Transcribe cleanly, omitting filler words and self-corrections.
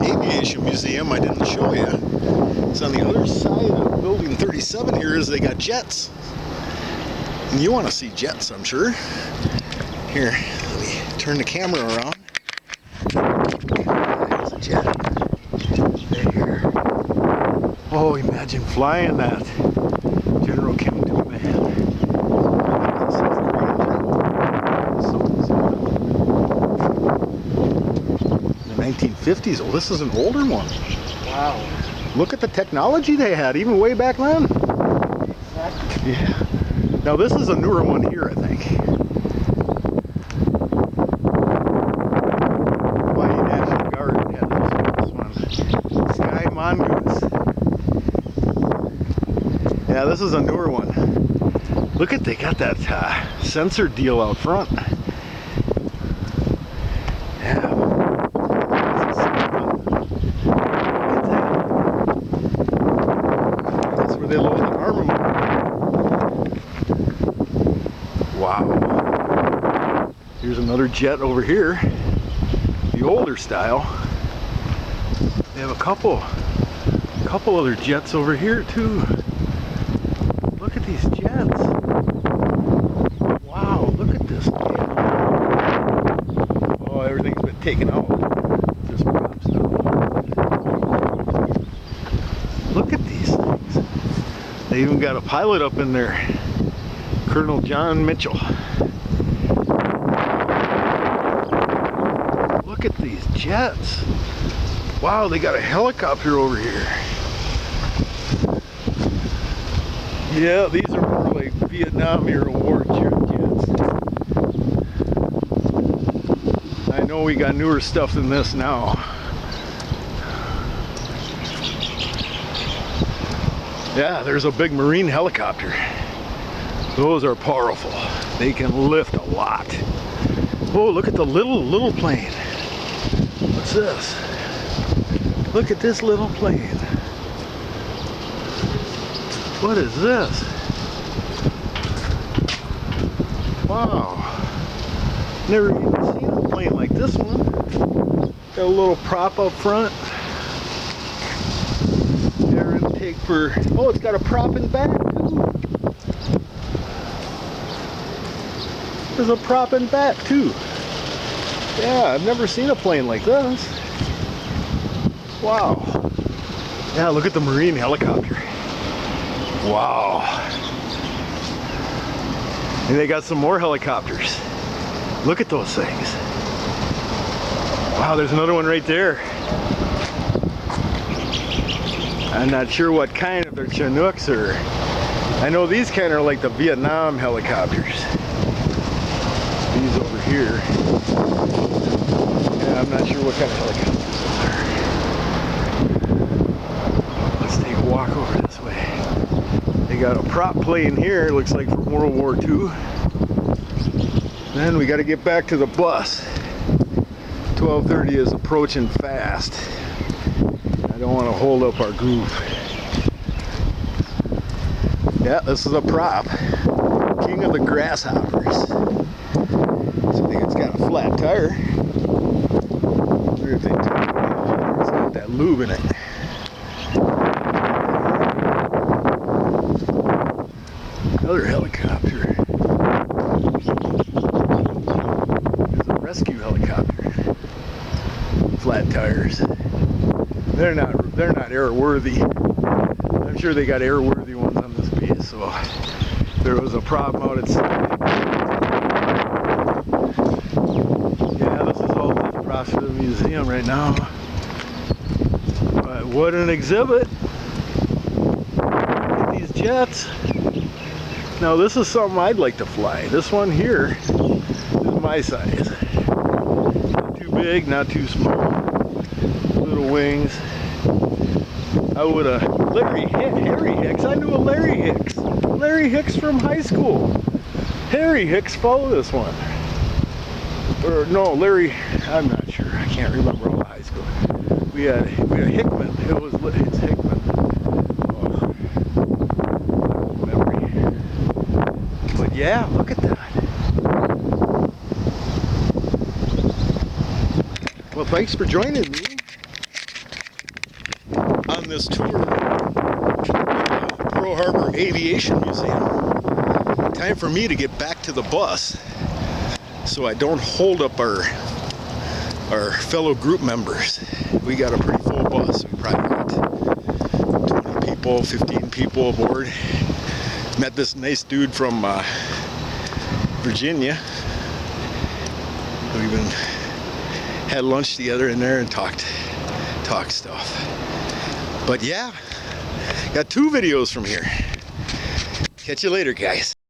Aviation Museum I didn't show you. It's on the other side of building 37 here is they got jets. And you want to see jets, I'm sure. Here, let me turn the camera around. There's a jet. There. Oh, imagine flying that. General Kim to man. The 1950s. Oh, this is an older one. Wow. Look at the technology they had, even way back then. Exactly. Yeah. Now this is a newer one here, I think. Hawaii National Guard had this one. Sky Mongoose. Yeah, this is a newer one. Look at, they got that sensor deal out front. Yeah. That's where they load the armament. Wow. Here's another jet over here. The older style. They have a couple other jets over here too. Look at these jets. Wow, look at this thing. Oh, everything's been taken out. Just props now. Look at these things. They even got a pilot up in there. Colonel John Mitchell. Look at these jets. Wow, they got a helicopter over here. Yeah, these are more like Vietnam era war jets. I know we got newer stuff than this now. Yeah, there's a big Marine helicopter. Those are powerful. They can lift a lot. Oh, look at the little plane. What's this? Look at this little plane. What is this? Wow. Never even seen a plane like this one. Got a little prop up front. Air intake for, oh, it's got a prop in back too. There's a prop in back too. Yeah, I've never seen a plane like this. Wow. Yeah, look at the Marine helicopter. Wow. And they got some more helicopters. Look at those things. Wow, there's another one right there. I'm not sure what kind, if they're Chinooks or... I know these kind are like the Vietnam helicopters. These over here. Yeah, I'm not sure what kind of helicopters those are. Let's take a walk over this way. They got a prop plane here, looks like from World War II. Then we got to get back to the bus. 12:30 is approaching fast. I don't want to hold up our groove. Yeah, this is a prop. King of the Grasshoppers. So I think it's got a flat tire. I wonder if they it's got that lube in it. Another helicopter. There's a rescue helicopter. Flat tires. They're not airworthy. I'm sure they got airworthy ones on this piece, so if there was a problem out at sea. Yeah, this is all the props for the museum right now. But what an exhibit. Look at these jets. Now this is something I'd like to fly. This one here is my size. Not too big, not too small. Little wings. I would have Harry Hicks. I knew a Larry Hicks. Larry Hicks from high school. Harry Hicks followed this one. Or no, Larry. I'm not sure. I can't remember all the high school. We had Hickman. It's Hickman. Oh, memory. But yeah, look at that. Well, thanks for joining me. this tour of the Pearl Harbor Aviation Museum. Time for me to get back to the bus so I don't hold up our fellow group members. We got a pretty full bus. We probably got 20 people, 15 people aboard. Met this nice dude from Virginia. We even had lunch together in there and talked stuff. But yeah, got 2 videos from here. Catch you later, guys.